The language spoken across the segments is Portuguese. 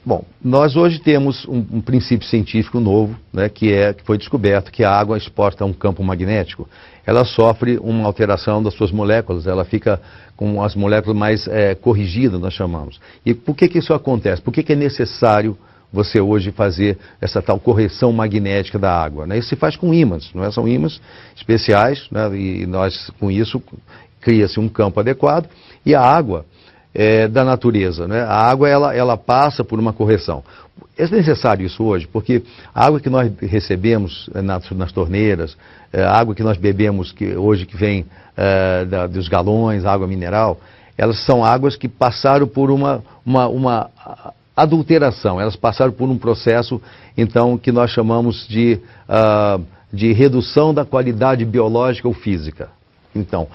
Bom, nós hoje temos um princípio científico novo, né, que foi descoberto que a água exposta a um campo magnético, ela sofre uma alteração das suas moléculas, ela fica com as moléculas mais corrigidas, nós chamamos. E por que isso acontece? Por que é necessário você hoje fazer essa tal correção magnética da água, né? Isso se faz com ímãs, não é? São ímãs especiais, né? E nós, com isso, cria-se um campo adequado e a água da natureza, né? A água, ela passa por uma correção. É necessário isso hoje, porque a água que nós recebemos nas torneiras, a água que nós bebemos hoje que vem dos galões, água mineral, elas são águas que passaram por uma adulteração, elas passaram por um processo, então, que nós chamamos de redução da qualidade biológica ou física. Então,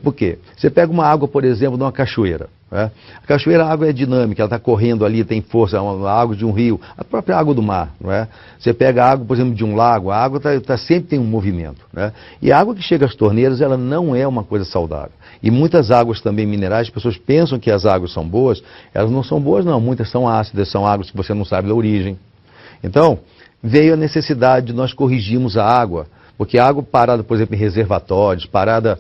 por quê? Você pega uma água, por exemplo, de uma cachoeira, né? A cachoeira, a água é dinâmica, ela está correndo ali, tem força, a água de um rio, a própria água do mar, não é? Você pega a água, por exemplo, de um lago, a água sempre tem um movimento, né? E a água que chega às torneiras, ela não é uma coisa saudável. E muitas águas também minerais, as pessoas pensam que as águas são boas, elas não são boas não, muitas são ácidas, são águas que você não sabe da origem. Então, veio a necessidade de nós corrigirmos a água, porque a água parada, por exemplo, em reservatórios, parada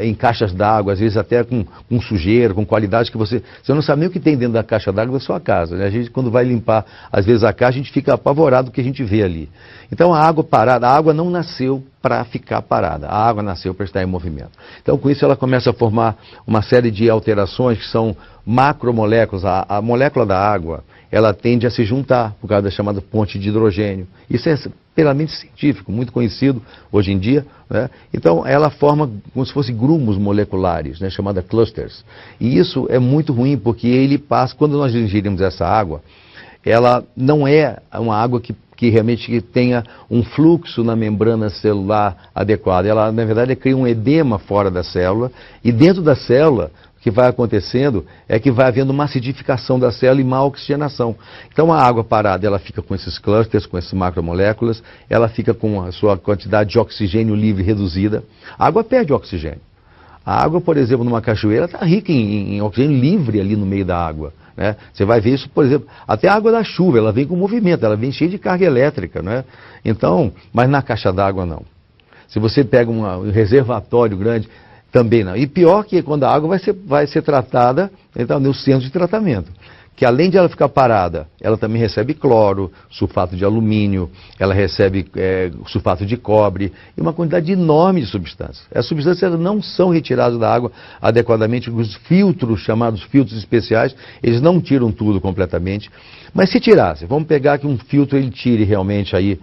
em caixas d'água, às vezes até com sujeira, com qualidade que você não sabe nem o que tem dentro da caixa d'água da sua casa, né? A gente, quando vai limpar, às vezes, a caixa, a gente fica apavorado com o que a gente vê ali. Então, a água parada, a água não nasceu para ficar parada, a água nasceu para estar em movimento. Então, com isso, ela começa a formar uma série de alterações que são macromoléculas. A molécula da água, ela tende a se juntar por causa da chamada ponte de hidrogênio. Isso é plenamente científico, muito conhecido hoje em dia, né? Então, ela forma como se fossem grumos moleculares, né, chamada clusters. E isso é muito ruim, porque ele passa, quando nós ingerimos essa água, ela não é uma água que realmente tenha um fluxo na membrana celular adequado. Ela, na verdade, cria um edema fora da célula, e dentro da célula, o que vai acontecendo é que vai havendo uma acidificação da célula e má oxigenação. Então, a água parada, ela fica com esses clusters, com essas macromoléculas, ela fica com a sua quantidade de oxigênio livre reduzida. A água perde oxigênio. A água, por exemplo, numa cachoeira, está rica em oxigênio livre ali no meio da água, né? Você vai ver isso, por exemplo, até a água da chuva, ela vem com movimento, ela vem cheia de carga elétrica, né? Então, mas na caixa d'água não. Se você pega um reservatório grande, também não. E pior que quando a água vai ser tratada, então, no centro de tratamento, que além de ela ficar parada, ela também recebe cloro, sulfato de alumínio, ela recebe sulfato de cobre e uma quantidade enorme de substâncias. As substâncias não são retiradas da água adequadamente, os filtros, chamados filtros especiais, eles não tiram tudo completamente. Mas se tirasse, vamos pegar que um filtro ele tire realmente aí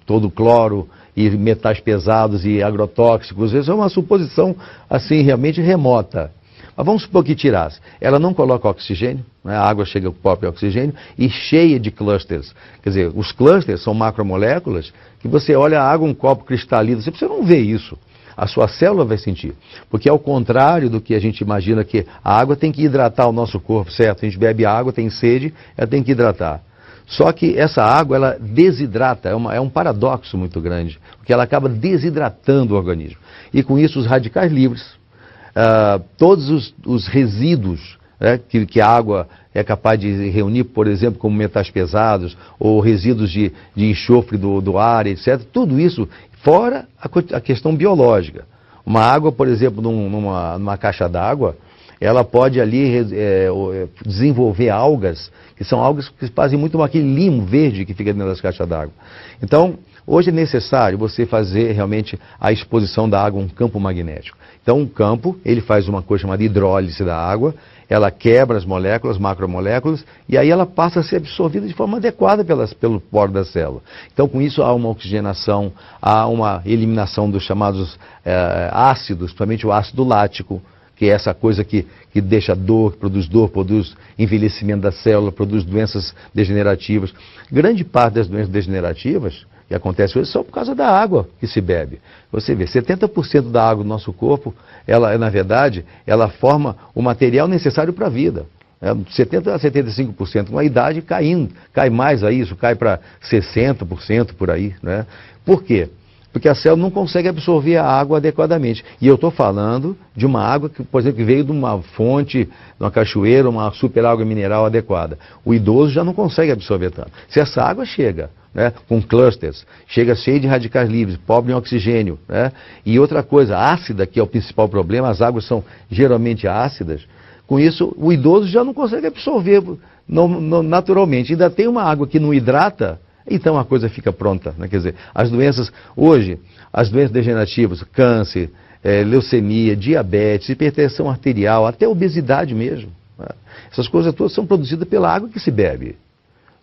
todo o cloro e metais pesados e agrotóxicos, isso é uma suposição assim realmente remota. Mas vamos supor que tirasse. Ela não coloca oxigênio, né? A água chega com o próprio oxigênio e cheia de clusters. Quer dizer, os clusters são macromoléculas que você olha a água, um copo cristalino, você não vê isso. A sua célula vai sentir. Porque ao contrário do que a gente imagina que a água tem que hidratar o nosso corpo, certo? A gente bebe água, tem sede, ela tem que hidratar. Só que essa água, ela desidrata, é um paradoxo muito grande, porque ela acaba desidratando o organismo. E com isso os radicais livres, todos os resíduos, né, que a água é capaz de reunir, por exemplo, como metais pesados, ou resíduos de enxofre do ar, etc., tudo isso, fora a questão biológica. Uma água, por exemplo, numa caixa d'água, ela pode ali desenvolver algas, que são algas que fazem muito aquele limo verde que fica dentro das caixas d'água. Então, hoje é necessário você fazer realmente a exposição da água a um campo magnético. Então, um campo, ele faz uma coisa chamada hidrólise da água, ela quebra as moléculas, macromoléculas, e aí ela passa a ser absorvida de forma adequada pelo poro da célula. Então, com isso, há uma oxigenação, há uma eliminação dos chamados ácidos, principalmente o ácido lático, que é essa coisa que deixa dor, produz envelhecimento da célula, produz doenças degenerativas. Grande parte das doenças degenerativas que acontecem hoje são por causa da água que se bebe. Você vê, 70% da água do nosso corpo, ela, na verdade, ela forma o material necessário para a vida. 70% a 75%, com a idade caindo, cai mais a isso, cai para 60% por aí, né? Por quê? Porque a célula não consegue absorver a água adequadamente. E eu estou falando de uma água que, por exemplo, que veio de uma fonte, de uma cachoeira, uma super água mineral adequada. O idoso já não consegue absorver tanto. Se essa água chega, né, com clusters, chega cheia de radicais livres, pobre em oxigênio, né, e outra coisa, ácida, que é o principal problema, as águas são geralmente ácidas, com isso o idoso já não consegue absorver naturalmente. Ainda tem uma água que não hidrata, então a coisa fica pronta, né? Quer dizer, as doenças, hoje, as doenças degenerativas, câncer, leucemia, diabetes, hipertensão arterial, até obesidade mesmo, né? Essas coisas todas são produzidas pela água que se bebe.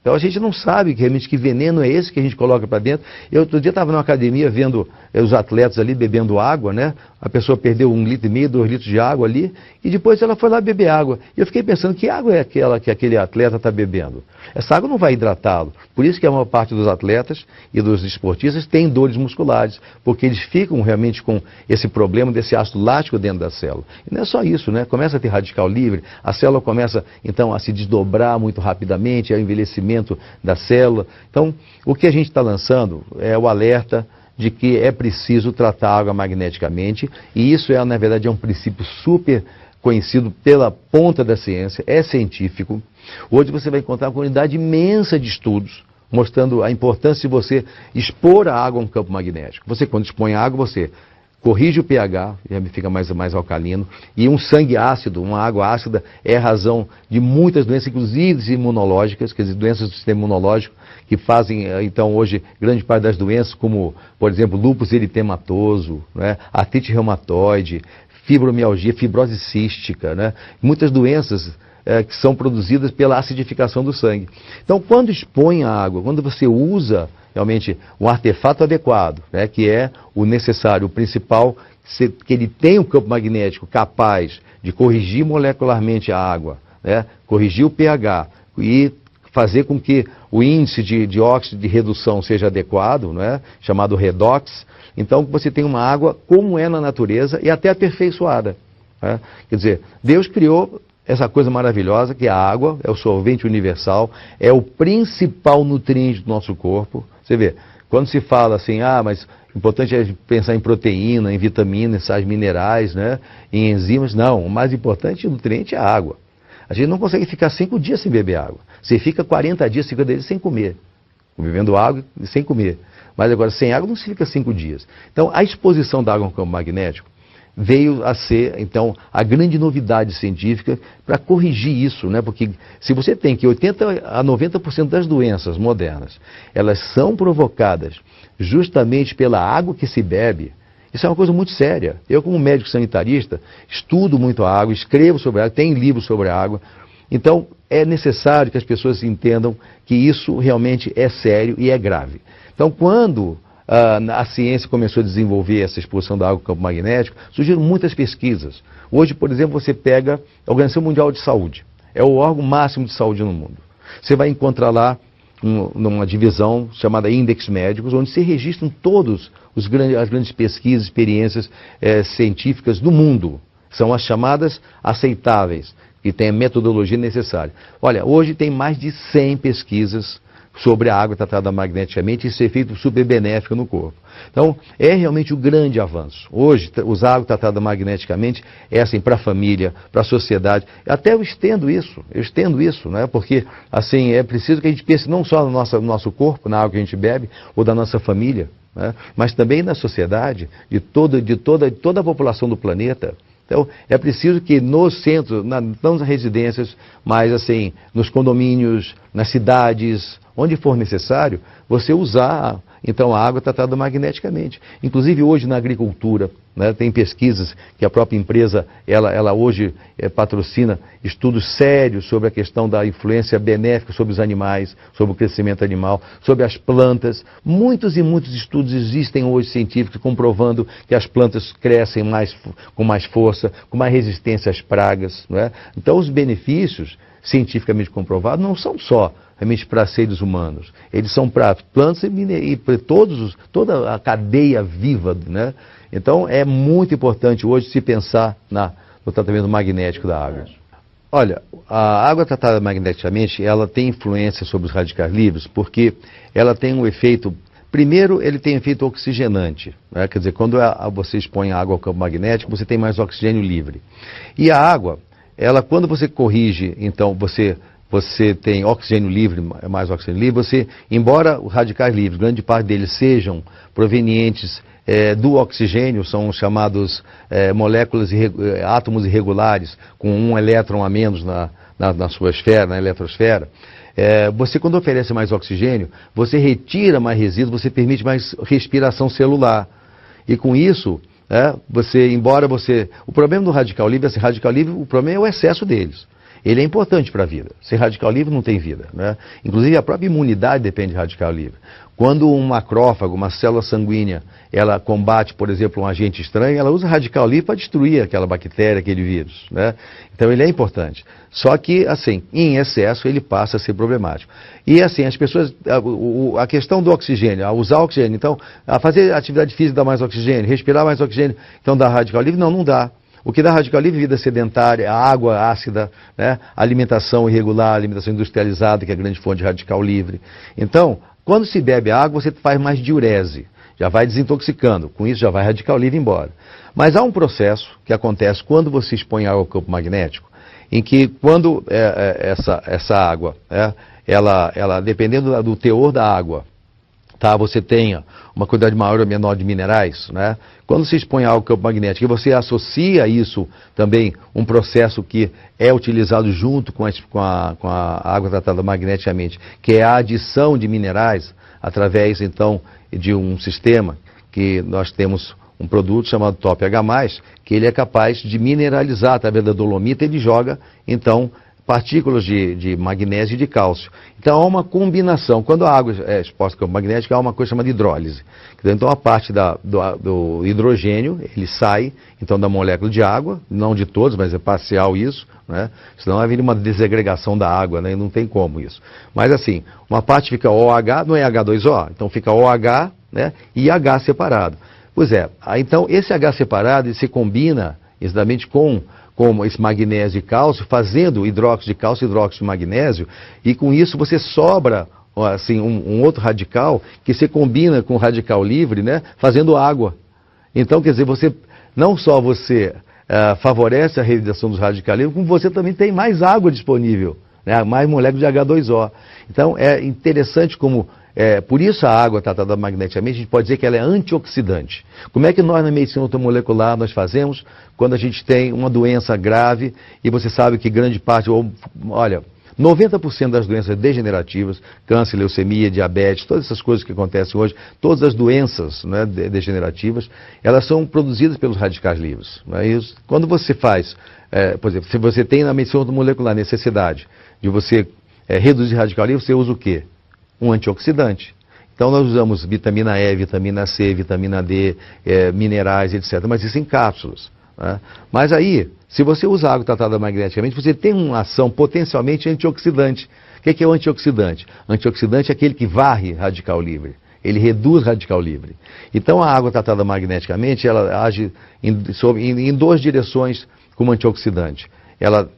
Então a gente não sabe realmente que veneno é esse que a gente coloca para dentro. Eu outro dia estava numa academia vendo os atletas ali bebendo água, né? A pessoa perdeu 1,5 litro, 2 litros de água ali, e depois ela foi lá beber água. E eu fiquei pensando, que água é aquela que aquele atleta está bebendo? Essa água não vai hidratá-lo. Por isso que a maior parte dos atletas e dos esportistas tem dores musculares, porque eles ficam realmente com esse problema desse ácido lático dentro da célula. E não é só isso, né? Começa a ter radical livre, a célula começa então a se desdobrar muito rapidamente, é o envelhecimento da célula. Então, o que a gente está lançando é o alerta de que é preciso tratar a água magneticamente, e isso na verdade, é um princípio super conhecido pela ponta da ciência, é científico. Hoje você vai encontrar uma quantidade imensa de estudos mostrando a importância de você expor a água a um campo magnético. Você, quando expõe a água, você corrige o pH, fica mais alcalino, e um sangue ácido, uma água ácida, é a razão de muitas doenças, inclusive imunológicas, quer dizer, doenças do sistema imunológico, que fazem, então, hoje, grande parte das doenças, como, por exemplo, lúpus eritematoso, né, artrite reumatoide, fibromialgia, fibrose cística, né, muitas doenças que são produzidas pela acidificação do sangue. Então, quando expõe a água, quando você usa realmente um artefato adequado, né, que é o necessário, o principal, que ele tem um campo magnético capaz de corrigir molecularmente a água, né, corrigir o pH e fazer com que o índice de óxido de redução seja adequado, né, chamado redox. Então você tem uma água como é na natureza e até aperfeiçoada, né? Quer dizer, Deus criou essa coisa maravilhosa que é a água, é o solvente universal, é o principal nutriente do nosso corpo. Você vê, quando se fala assim, mas o importante é pensar em proteína, em vitaminas, sais minerais, né, em enzimas. Não, o mais importante nutriente é a água. A gente não consegue ficar 5 dias sem beber água. Você fica 40 dias, 50 dias sem comer, bebendo água e sem comer. Mas agora, sem água não se fica 5 dias. Então, a exposição da água no campo magnético veio a ser, então, a grande novidade científica para corrigir isso, né? Porque se você tem que 80% a 90% das doenças modernas, elas são provocadas justamente pela água que se bebe, isso é uma coisa muito séria. Eu, como médico sanitarista, estudo muito a água, escrevo sobre a água, tenho livros sobre a água. Então, é necessário que as pessoas entendam que isso realmente é sério e é grave. Então, quando a ciência começou a desenvolver essa exposição da água no campo magnético, surgiram muitas pesquisas. Hoje, por exemplo, você pega a Organização Mundial de Saúde, é o órgão máximo de saúde no mundo. Você vai encontrar lá numa divisão chamada Index Médicos, onde se registram todas as grandes pesquisas, experiências científicas do mundo. São as chamadas aceitáveis, que têm a metodologia necessária. Olha, hoje tem mais de 100 pesquisas sobre a água tratada magneticamente e esse efeito super benéfico no corpo. Então, é realmente um grande avanço. Hoje, usar água tratada magneticamente é assim para a família, para a sociedade. Até eu estendo isso, né? Porque assim, é preciso que a gente pense não só no nosso corpo, na água que a gente bebe, ou da nossa família, né? Mas também na sociedade, de toda a população do planeta. Então, é preciso que nos centros, não nas residências, mas assim, nos condomínios, nas cidades, onde for necessário, você usar então a água tratada magneticamente. Inclusive hoje na agricultura, né, tem pesquisas que a própria empresa, ela hoje patrocina estudos sérios sobre a questão da influência benéfica sobre os animais, sobre o crescimento animal, sobre as plantas. Muitos e muitos estudos existem hoje científicos comprovando que as plantas crescem com mais força, com mais resistência às pragas, não é? Então os benefícios cientificamente comprovados não são só realmente para seres humanos, eles são para plantas e para toda a cadeia viva, né? Então é muito importante hoje se pensar no tratamento magnético da água. Olha, a água tratada magneticamente, ela tem influência sobre os radicais livres porque ela tem um efeito Primeiro, ele tem efeito oxigenante, né? Quer dizer, quando você expõe a água ao campo magnético, você tem mais oxigênio livre. E a água, ela, quando você corrige, então, você tem oxigênio livre, mais oxigênio livre, você, embora os radicais livres, grande parte deles sejam provenientes do oxigênio, são chamados moléculas, átomos irregulares, com um elétron a menos na sua esfera, na eletrosfera. Você, quando oferece mais oxigênio, você retira mais resíduos, você permite mais respiração celular. E com isso, o problema do radical livre, o problema é o excesso deles. Ele é importante para a vida. Sem radical livre não tem vida, né? Inclusive a própria imunidade depende de radical livre. Quando um macrófago, uma célula sanguínea, ela combate, por exemplo, um agente estranho, ela usa radical livre para destruir aquela bactéria, aquele vírus, né? Então ele é importante. Só que, assim, em excesso ele passa a ser problemático. E assim, as pessoas, a questão do oxigênio, a usar oxigênio, então, a fazer atividade física dá mais oxigênio, respirar mais oxigênio, então dá radical livre? Não dá. O que dá radical livre é vida sedentária, a água ácida, né? Alimentação irregular, alimentação industrializada, que é a grande fonte de radical livre. Então, quando se bebe água, você faz mais diurese, já vai desintoxicando, com isso já vai radical livre embora. Mas há um processo que acontece quando você expõe água ao campo magnético, em que quando essa água, ela dependendo do teor da água, tá, você tenha uma quantidade maior ou menor de minerais, né? Quando se expõe ao campo magnético e você associa isso também, um processo que é utilizado junto com a água tratada magneticamente, que é a adição de minerais, através então de um sistema que nós temos um produto chamado Top H+, que ele é capaz de mineralizar através da dolomita, ele joga então partículas de magnésio e de cálcio. Então há uma combinação. Quando a água é exposta ao campo magnético, há uma coisa chamada hidrólise. Então a parte do hidrogênio, ele sai então da molécula de água, não de todos, mas é parcial isso, né? Senão haveria uma desagregação da água, né? E não tem como isso. Mas assim, uma parte fica OH, não é H2O, então fica OH, né? E H separado. Pois é, então esse H separado ele se combina exatamente com esse magnésio e cálcio, fazendo hidróxido de cálcio e hidróxido de magnésio, e com isso você sobra assim, um outro radical que se combina com o radical livre, né, fazendo água. Então, quer dizer, não só você favorece a realização dos radicais livres, como você também tem mais água disponível, né, mais moléculas de H2O. Então, é interessante como... por isso a água tratada magneticamente, a gente pode dizer que ela é antioxidante. Como é que nós na medicina automolecular nós fazemos quando a gente tem uma doença grave e você sabe que grande parte, olha, 90% das doenças degenerativas, câncer, leucemia, diabetes, todas essas coisas que acontecem hoje, todas as doenças, né, degenerativas, elas são produzidas pelos radicais livres. Não é isso? Quando você faz, por exemplo, se você tem na medicina automolecular necessidade de você reduzir radical livre, você usa o quê? Um antioxidante. Então nós usamos vitamina E, vitamina C, vitamina D, minerais, etc. Mas isso em cápsulas, né? Mas aí, se você usa água tratada magneticamente, você tem uma ação potencialmente antioxidante. O que é o antioxidante? Antioxidante é aquele que varre radical livre. Ele reduz radical livre. Então a água tratada magneticamente, ela age em duas direções como antioxidante. Ela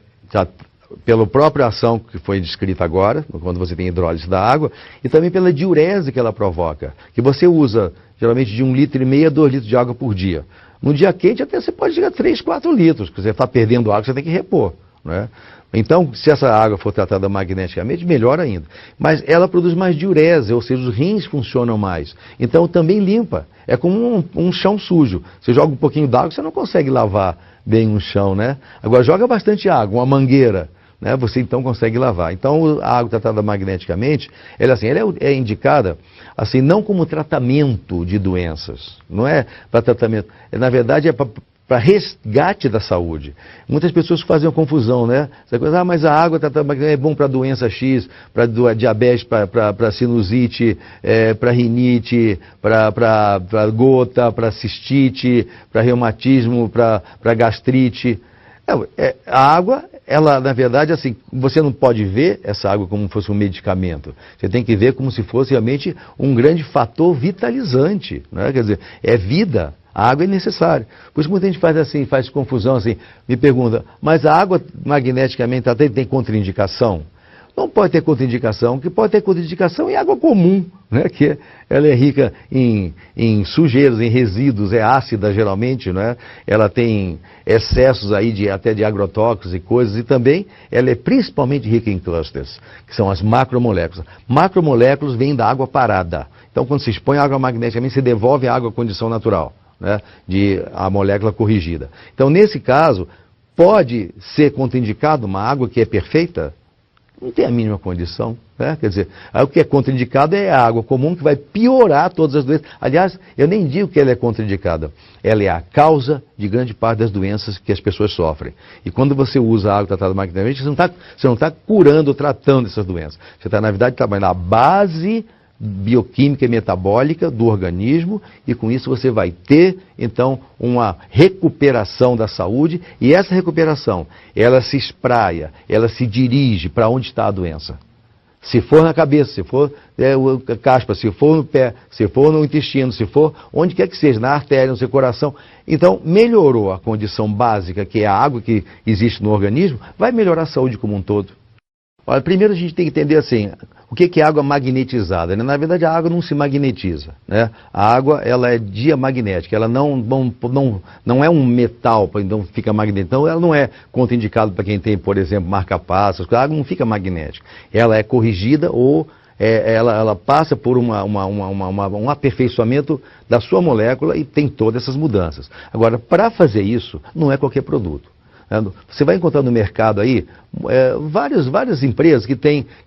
pela própria ação que foi descrita agora, quando você tem hidrólise da água, e também pela diurese que ela provoca, que você usa geralmente de 1,5 litro a 2 litros de água por dia. No dia quente até você pode chegar a 3, 4 litros, porque você está perdendo água, você tem que repor, né? Então, se essa água for tratada magneticamente, melhor ainda. Mas ela produz mais diurese, ou seja, os rins funcionam mais. Então, também limpa. É como um chão sujo. Você joga um pouquinho d'água, você não consegue lavar bem um chão, né? Agora, joga bastante água, uma mangueira, né? Você então consegue lavar. Então, a água tratada magneticamente, ela é indicada, assim, não como tratamento de doenças. Não é para tratamento. Na verdade, é para resgate da saúde. Muitas pessoas fazem uma confusão, né? Essa coisa, mas a água é bom para doença X, para diabetes, para sinusite, para rinite, para gota, para cistite, para reumatismo, para gastrite. A água, ela, na verdade, assim, você não pode ver essa água como se fosse um medicamento. Você tem que ver como se fosse realmente um grande fator vitalizante, né? Quer dizer, é vida. A água é necessária. Por isso muita gente faz confusão assim, me pergunta, mas a água magneticamente tem contraindicação? não pode ter contraindicação. O que pode ter contraindicação é água comum, né? Que ela é rica em sujeiros, em resíduos, é ácida geralmente, né? Ela tem excessos aí até de agrotóxicos e coisas, e também ela é principalmente rica em clusters, que são as macromoléculas. Macromoléculas vêm da água parada. Então, quando se expõe água magneticamente, se devolve a água à condição natural, né? De a molécula corrigida. Então, nesse caso, pode ser contraindicado uma água que é perfeita? Não tem a mínima condição, né? Quer dizer, o que é contraindicado é a água comum, que vai piorar todas as doenças. Aliás, eu nem digo que ela é contraindicada. Ela é a causa de grande parte das doenças que as pessoas sofrem. E quando você usa a água tratada magneticamente, você não está curando ou tratando essas doenças. Você está, na verdade, trabalhando a base bioquímica e metabólica do organismo, e com isso você vai ter, então, uma recuperação da saúde, e essa recuperação, ela se espraia, ela se dirige para onde está a doença. Se for na cabeça, se for caspa, se for no pé, se for no intestino, se for onde quer que seja, na artéria, no seu coração. Então, melhorou a condição básica, que é a água que existe no organismo, vai melhorar a saúde como um todo. Olha, primeiro a gente tem que entender assim, o que é água magnetizada, né? Na verdade, a água não se magnetiza, né? A água, ela é diamagnética, ela não é um metal, então fica magnética. Então, ela não é contraindicada para quem tem, por exemplo, marca-passos. A água não fica magnética. Ela é corrigida ou ela passa por um aperfeiçoamento da sua molécula e tem todas essas mudanças. Agora, para fazer isso, não é qualquer produto. Você vai encontrar no mercado aí várias empresas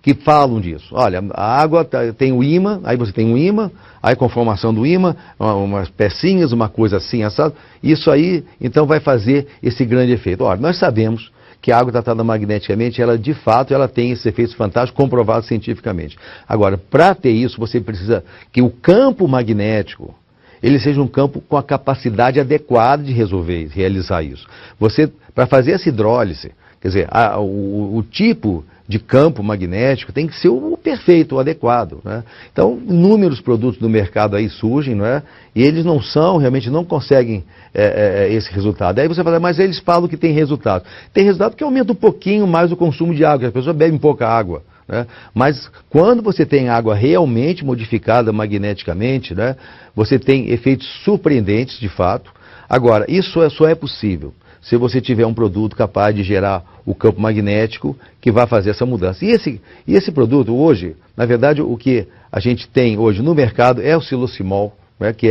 que falam disso. Olha, a água tem o ímã, aí você tem um ímã, aí com a formação do ímã, umas pecinhas, uma coisa assim, assado. Isso aí, então, vai fazer esse grande efeito. Olha, nós sabemos que a água tratada magneticamente, ela de fato, ela tem esses efeitos fantásticos comprovados cientificamente. Agora, para ter isso, você precisa que o campo magnético ele seja um campo com a capacidade adequada de realizar isso. Você, para fazer essa hidrólise, quer dizer, o tipo de campo magnético tem que ser o perfeito, o adequado, né? Então, inúmeros produtos do mercado aí surgem, não é? E eles realmente não conseguem esse resultado. Aí você fala, mas eles falam que tem resultado. Tem resultado porque aumenta um pouquinho mais o consumo de água, as pessoas bebem pouca água, né? Mas quando você tem água realmente modificada magneticamente, né, você tem efeitos surpreendentes de fato. Agora, isso só é possível se você tiver um produto capaz de gerar o campo magnético que vai fazer essa mudança. E esse produto hoje, na verdade, o que a gente tem hoje no mercado é o Silosimol, né, que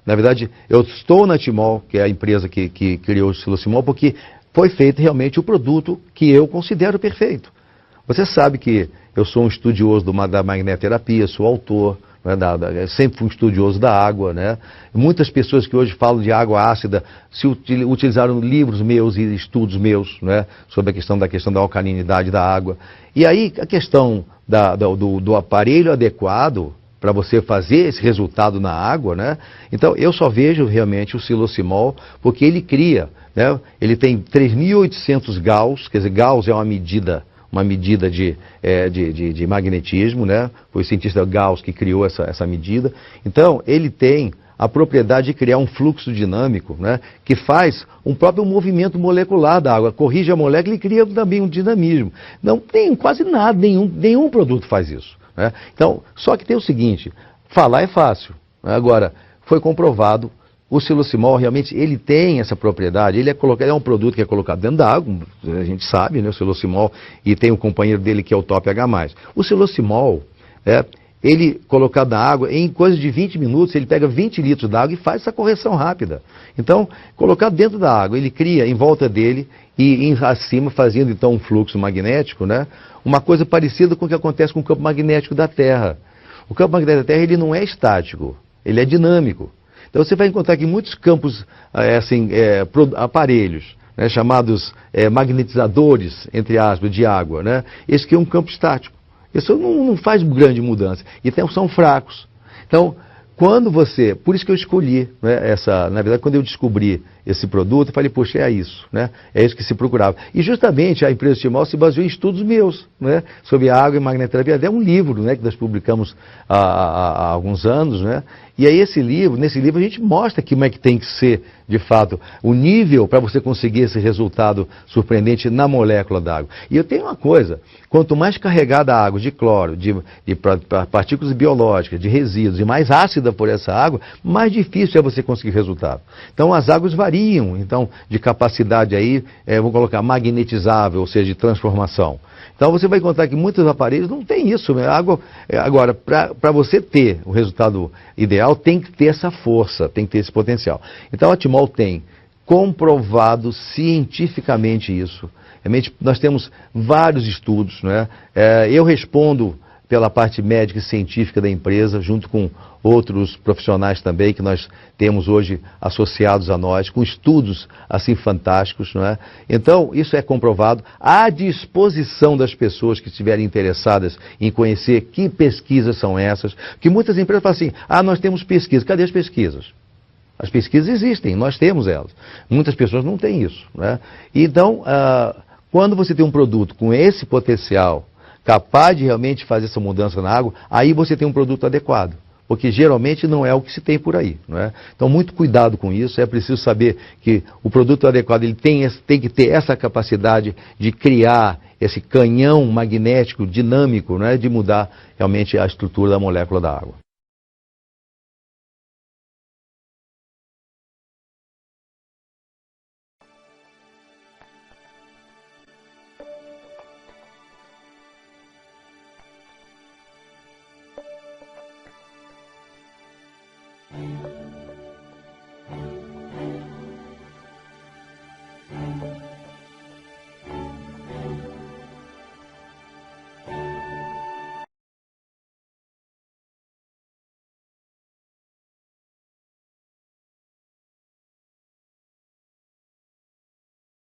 na verdade, eu estou na Timol, que é a empresa que criou o Silosimol, porque foi feito realmente o produto que eu considero perfeito. Você sabe que eu sou um estudioso da magnetoterapia, sou autor, né, sempre fui um estudioso da água, né? Muitas pessoas que hoje falam de água ácida utilizaram livros meus e estudos meus, né, sobre a questão da alcalinidade da água. E aí a questão do aparelho adequado para você fazer esse resultado na água, né? Então eu só vejo realmente o Silosimol porque ele cria, né? Ele tem 3.800 Gauss, quer dizer, Gauss é uma medida de magnetismo, né? Foi o cientista Gauss que criou essa medida. Então, ele tem a propriedade de criar um fluxo dinâmico, né? Que faz um próprio movimento molecular da água, corrige a molécula e cria também um dinamismo. Não tem quase nada, nenhum produto faz isso, né? Então, só que tem o seguinte, falar é fácil, né? Agora, foi comprovado. O Silosimol realmente ele tem essa propriedade, ele é um produto que é colocado dentro da água, a gente sabe, né, o Silosimol, e tem um companheiro dele que é o Top H+. O Silosimol, ele colocado na água, em coisa de 20 minutos, ele pega 20 litros d'água e faz essa correção rápida. Então, colocado dentro da água, ele cria em volta dele e acima, fazendo então um fluxo magnético, né, uma coisa parecida com o que acontece com o campo magnético da Terra. O campo magnético da Terra ele não é estático, ele é dinâmico. Então você vai encontrar aqui muitos campos, aparelhos, né, chamados magnetizadores, entre aspas, de água, né? Esse aqui é um campo estático. Isso não faz grande mudança. E são fracos. Então, por isso que eu escolhi, né, na verdade, quando eu descobri esse produto, eu falei, poxa, é isso, né? É isso que se procurava. E justamente a empresa Timol se baseou em estudos meus, né? Sobre água e magnetoterapia. É um livro, né, que nós publicamos há alguns anos, né? E aí nesse livro a gente mostra como é que tem que ser, de fato, o nível para você conseguir esse resultado surpreendente na molécula da água. E eu tenho uma coisa, quanto mais carregada a água de cloro, de partículas biológicas, de resíduos, e mais ácida por essa água, mais difícil é você conseguir resultado. Então as águas variam, então, de capacidade aí, vou colocar magnetizável, ou seja, de transformação. Então você vai encontrar que muitos aparelhos não tem isso. Né? Agora, para você ter o resultado ideal, tem que ter essa força, tem que ter esse potencial. Então a Timol tem comprovado cientificamente isso. Realmente, nós temos vários estudos. Né? Eu respondo pela parte médica e científica da empresa, junto com outros profissionais também, que nós temos hoje associados a nós, com estudos assim fantásticos, não é? Então, isso é comprovado, à disposição das pessoas que estiverem interessadas em conhecer que pesquisas são essas, que muitas empresas falam assim, nós temos pesquisas, cadê as pesquisas? As pesquisas existem, nós temos elas. Muitas pessoas não têm isso, né? Então, quando você tem um produto com esse potencial, capaz de realmente fazer essa mudança na água, aí você tem um produto adequado. Porque geralmente não é o que se tem por aí. Não é? Então, muito cuidado com isso. É preciso saber que o produto adequado ele tem que ter essa capacidade de criar esse canhão magnético dinâmico, não é? De mudar realmente a estrutura da molécula da água.